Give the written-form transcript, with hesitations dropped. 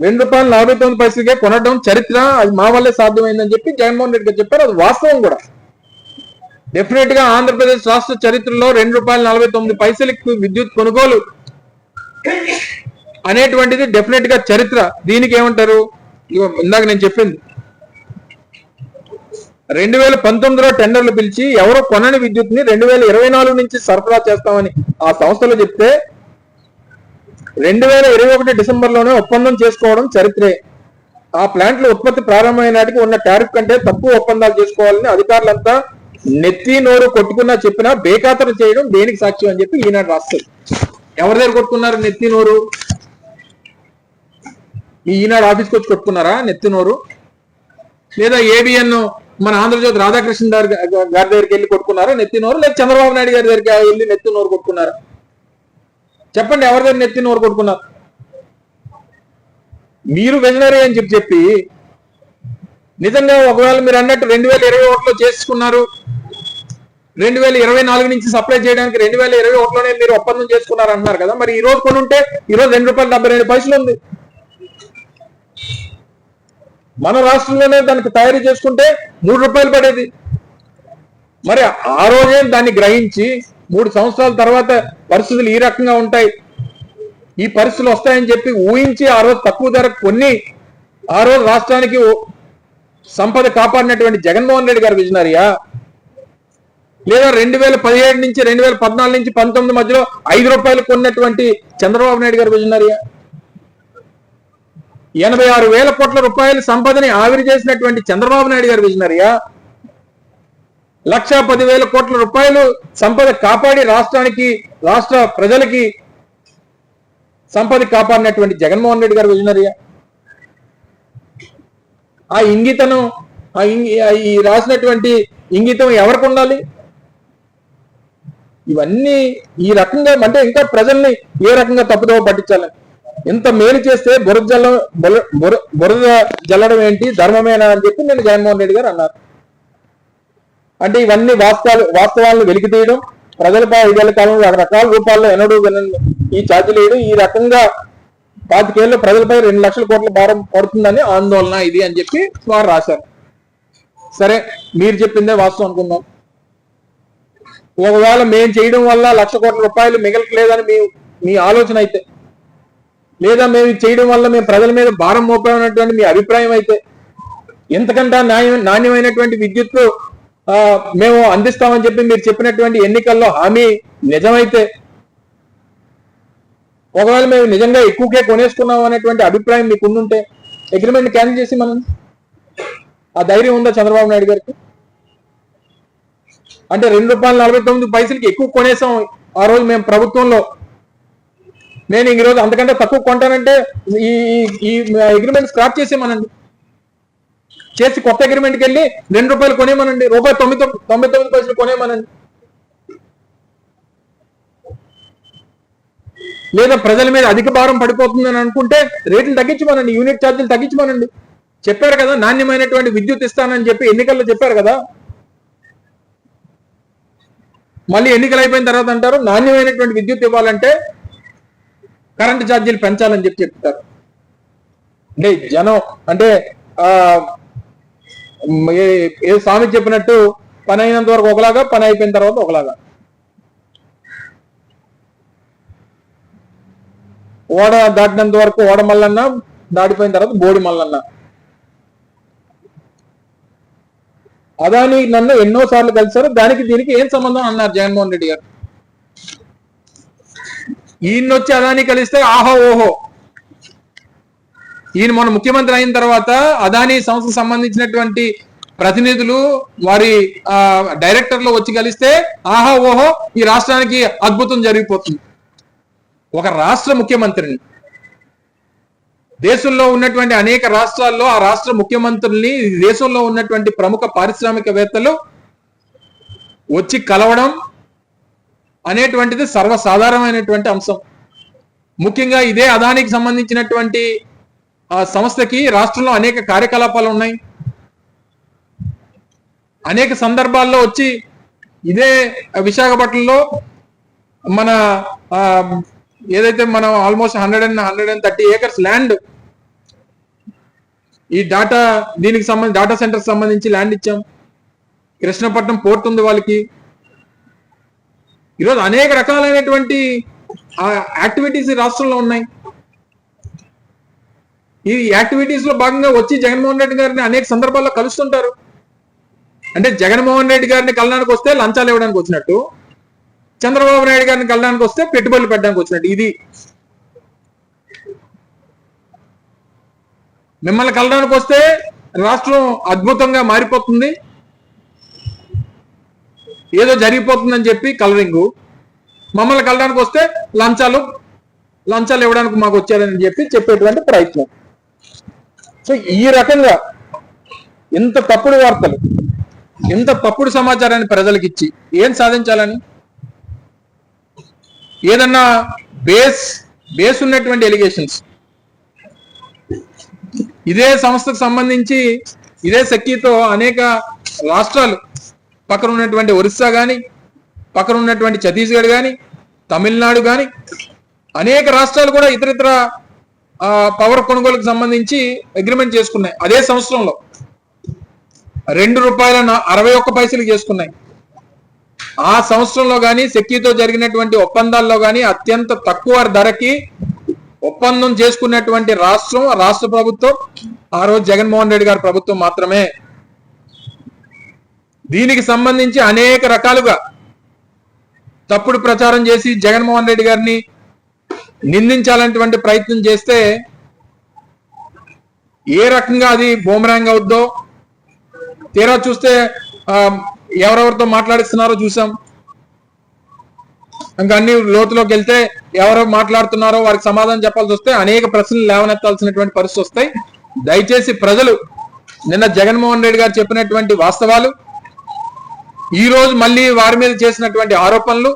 ₹2.49 కొనడం చరిత్ర, అది మా వల్లే సాధ్యమైందని చెప్పి జగన్మోహన్ రెడ్డి గారు చెప్పారు. అది వాస్తవం కూడా. డెఫినెట్ గా ఆంధ్రప్రదేశ్ రాష్ట్ర చరిత్రలో ₹2.49 విద్యుత్ కొనుగోలు అనేటువంటిది డెఫినెట్ గా చరిత్ర. దీనికి ఏమంటారు? ఇందాక నేను చెప్పింది 2019లో టెండర్లు పిలిచి ఎవరో కొనని విద్యుత్ ని 2024 నుంచి సరఫరా చేస్తామని ఆ సంస్థలు చెప్తే 2021 డిసెంబర్లోనే ఒప్పందం చేసుకోవడం చరిత్రే. ఆ ప్లాంట్ల ఉత్పత్తి ప్రారంభమైన నాటికి ఉన్న టారిఫ్ కంటే తక్కువ ఒప్పందాలు చేసుకోవాలని అధికారులంతా నెత్తి నోరు కొట్టుకున్నా చెప్పినా బేఖాతరు చేయడం దేనికి సాక్ష్యం అని చెప్పి ఈనాడు రాస్తారు. ఎవరి దగ్గర కొట్టుకున్నారు నెత్తి నోరు? ఈ ఈనాడు ఆఫీస్కి వచ్చి కొట్టుకున్నారా నెత్తి నోరు? లేదా ఏబిఎన్ మన ఆంధ్రజ్యోతి రాధాకృష్ణ గారి దగ్గరికి వెళ్ళి కొట్టుకున్నారా నెత్తి నోరు? లేదా చంద్రబాబు నాయుడు గారి దగ్గరికి వెళ్ళి నెత్తి నోరు కొట్టుకున్నారా? చెప్పండి, ఎవరి దగ్గర నెత్తి నోరు కొట్టుకున్నారు? మీరు విజనరీ అని చెప్పి నిజంగా ఒకవేళ మీరు అన్నట్టు 2021లో చేసుకున్నారు, 2024 నుంచి సప్లై చేయడానికి 2021లోనే మీరు ఒప్పందం చేసుకున్నారు అంటున్నారు కదా. మరి ఈ రోజు కొనుంటే ఈరోజు ₹2.72 ఉంది. మన రాష్ట్రంలోనే దానికి తయారీ చేసుకుంటే ₹3 పడేది. మరి ఆ రోజే దాన్ని గ్రహించి 3 సంవత్సరాల తర్వాత పరిస్థితులు ఈ రకంగా ఉంటాయి, ఈ పరిస్థితులు వస్తాయని చెప్పి ఊహించి ఆ రోజు తక్కువ ధరకు కొన్ని ఆ రోజు రాష్ట్రానికి సంపద కాపాడినటువంటి జగన్మోహన్ రెడ్డి గారు విజనరీయా? లేదా 2017 నుంచి 2014 నుంచి 19 మధ్యలో ₹5 కొన్నటువంటి చంద్రబాబు నాయుడు గారు విజనరీయా? 86,000 కోట్ల సంపదని ఆవిరి చేసినటువంటి చంద్రబాబు నాయుడు గారు విజనరీయా? 1,10,000 కోట్ల సంపద కాపాడి రాష్ట్రానికి, రాష్ట్ర ప్రజలకి సంపద కాపాడినటువంటి జగన్మోహన్ రెడ్డి గారు విజనరీయా? ఆ ఇంగితను, ఈ రాసినటువంటి ఇంగితం ఎవరికి ఉండాలి? ఇవన్నీ ఈ రకంగా అంటే ఇంకా ప్రజల్ని ఏ రకంగా తప్పుదోవ పట్టించాలని, ఇంత మేలు చేస్తే బురద జల్లడం ఏంటి, ధర్మమేనా అని చెప్పి నేను జగన్మోహన్ రెడ్డి గారు అన్నారు. అంటే ఇవన్నీ వాస్తవాలను వెలికి తీయడం, ప్రజలపై 5 ఏళ్ల కాలంలో రకరకాల రూపాల్లో ఎన్నడూ ఈ ఛార్జీలు వేయడం, ఈ రకంగా 25 ఏళ్ళు ప్రజలపై 2 లక్షల కోట్ల భారం పడుతుందని ఆందోళన ఇది అని చెప్పి వారు రాశారు. సరే, మీరు చెప్పిందే వాస్తవం అనుకుందాం. ఒకవేళ మేము చేయడం వల్ల ₹1,00,000 కోట్ల మిగలట్లేదని మీ ఆలోచన అయితే, లేదా మేము చేయడం వల్ల మేము ప్రజల మీద భారం మోపామన్నటువంటి మీ అభిప్రాయం అయితే, ఎంతకంటే నాణ్యమైనటువంటి విద్యుత్ మేము అందిస్తామని చెప్పి మీరు చెప్పినటువంటి ఎన్నికల్లో హామీ నిజమైతే, ఒకవేళ మేము నిజంగా ఎక్కువకే కొనేసుకున్నాం అనేటువంటి అభిప్రాయం మీకు ఉండుంటే అగ్రిమెంట్ క్యాన్సిల్ చేసి మనం ఆ ధైర్యం ఉందా చంద్రబాబు నాయుడు గారికి? అంటే ₹2.49 ఎక్కువ కొనేసాం ఆ రోజు మేము ప్రభుత్వంలో, నేను ఈ రోజు అంతకంటే తక్కువ కొంటానంటే ఈ అగ్రిమెంట్ స్క్రాప్ చేసేమనండి, చేసి కొత్త అగ్రిమెంట్కి వెళ్ళి ₹2 కొనేమనండి, ₹1.99 కొనేమనండి. లేదా ప్రజల మీద అధిక భారం పడిపోతుందని అనుకుంటే రేట్లు తగ్గించమనండి, యూనిట్ ఛార్జీలు తగ్గించమనండి. చెప్పారు కదా నాణ్యమైనటువంటి విద్యుత్ ఇస్తానని చెప్పి ఎన్నికల్లో చెప్పారు కదా. మళ్ళీ ఎన్నికలు అయిపోయిన తర్వాత అంటారు నాణ్యమైనటువంటి విద్యుత్ ఇవ్వాలంటే కరెంటు ఛార్జీలు పెంచాలని చెప్పి చెప్తారు. అంటే జనం అంటే ఏ స్వామి చెప్పినట్టు పని అయినంత వరకు ఒకలాగా, పని అయిపోయిన తర్వాత ఒకలాగా. ఓడ దాటినంత వరకు ఓడ మల్లన్న, దాటిపోయిన తర్వాత బోడి మల్లన్న. అదాని నన్ను ఎన్నోసార్లు కలిశారు, దానికి దీనికి ఏం సంబంధం అన్నారు జగన్మోహన్ రెడ్డి గారు. ఈయన వచ్చి అదాని కలిస్తే ఆహో ఓహో. ఈయన మొన్న ముఖ్యమంత్రి అయిన తర్వాత అదాని సంస్థకు సంబంధించినటువంటి ప్రతినిధులు వారి డైరెక్టర్లు వచ్చి కలిస్తే ఆహా ఓహో ఈ రాష్ట్రానికి అద్భుతం జరిగిపోతుంది. ఒక రాష్ట్ర ముఖ్యమంత్రిని, దేశంలో ఉన్నటువంటి అనేక రాష్ట్రాల్లో ఆ రాష్ట్ర ముఖ్యమంత్రుల్ని దేశంలో ఉన్నటువంటి ప్రముఖ పారిశ్రామికవేత్తలు వచ్చి కలవడం అనేటువంటిది సర్వసాధారణమైనటువంటి అంశం. ముఖ్యంగా ఇదే అదానికి సంబంధించినటువంటి సంస్థకి రాష్ట్రంలో అనేక కార్యకలాపాలు ఉన్నాయి. అనేక సందర్భాల్లో వచ్చి ఇదే విశాఖపట్నంలో మన ఏదైతే మనం ఆల్మోస్ట్ 130 acres ల్యాండ్ ఈ డాటా సెంటర్ సంబంధించి ల్యాండ్ ఇచ్చాం. కృష్ణపట్నం పోర్ట్ ఉంది వాళ్ళకి. ఈరోజు అనేక రకాలైనటువంటి యాక్టివిటీస్ ఈ రాష్ట్రంలో ఉన్నాయి. ఈ యాక్టివిటీస్ లో భాగంగా వచ్చి జగన్మోహన్ రెడ్డి గారిని అనేక సందర్భాల్లో కలుస్తుంటారు. అంటే జగన్మోహన్ రెడ్డి గారిని కలడానికి వస్తే లంచాలు ఇవ్వడానికి వచ్చినట్టు, చంద్రబాబు నాయుడు గారిని కలడానికి వస్తే పెట్టుబడులు పెట్టడానికి వచ్చినట్టు. ఇది మిమ్మల్ని కలడానికి వస్తే రాష్ట్రం అద్భుతంగా మారిపోతుంది, ఏదో జరిగిపోతుందని చెప్పి కలరింగు. మమ్మల్ని కలడానికి వస్తే లంచాలు ఇవ్వడానికి మాకు వచ్చారని చెప్పేటువంటి ప్రయత్నం. సో ఈ రకంగా ఇంత తప్పుడు వార్తలు, ఇంత తప్పుడు సమాచారాన్ని ప్రజలకు ఇచ్చి ఏం సాధించాలని? ఏదన్నా బేస్ ఉన్నటువంటి ఎలిగేషన్స్, ఇదే సంస్థకు సంబంధించి ఇదే సెక్కీతో అనేక రాష్ట్రాలు, పక్కన ఉన్నటువంటి ఒరిస్సా కానీ, పక్కన ఉన్నటువంటి ఛత్తీస్గఢ్ కానీ, తమిళనాడు కానీ, అనేక రాష్ట్రాలు కూడా ఇతరితర పవర్ కొనుగోలుకు సంబంధించి అగ్రిమెంట్ చేసుకున్నాయి. అదే సంవత్సరంలో ₹2.61 చేసుకున్నాయి. ఆ సంవత్సరంలో కానీ సెక్కీతో జరిగినటువంటి ఒప్పందాల్లో కానీ అత్యంత తక్కువ ధరకి ఒప్పందం చేసుకున్నటువంటి రాష్ట్ర ప్రభుత్వం ఆ రోజు జగన్మోహన్ రెడ్డి గారి ప్రభుత్వం మాత్రమే. దీనికి సంబంధించి అనేక రకాలుగా తప్పుడు ప్రచారం చేసి జగన్మోహన్ రెడ్డి గారిని నిందించాలనేటువంటి ప్రయత్నం చేస్తే ఏ రకంగా అది బూమరాంగ్ అవుద్దో తీరా చూస్తే ఎవరెవరితో మాట్లాడిస్తున్నారో చూసాం. ఇంకా అన్ని లోతులోకి వెళ్తే ఎవరో మాట్లాడుతున్నారో వారికి సమాధానం చెప్పాల్సి వస్తే అనేక ప్రశ్నలు లేవనెత్తాల్సినటువంటి పరిస్థితి వస్తాయి. దయచేసి ప్రజలు నిన్న జగన్మోహన్ రెడ్డి గారు చెప్పినటువంటి వాస్తవాలు, ఈ రోజు మళ్ళీ వారి మీద చేసినటువంటి ఆరోపణలు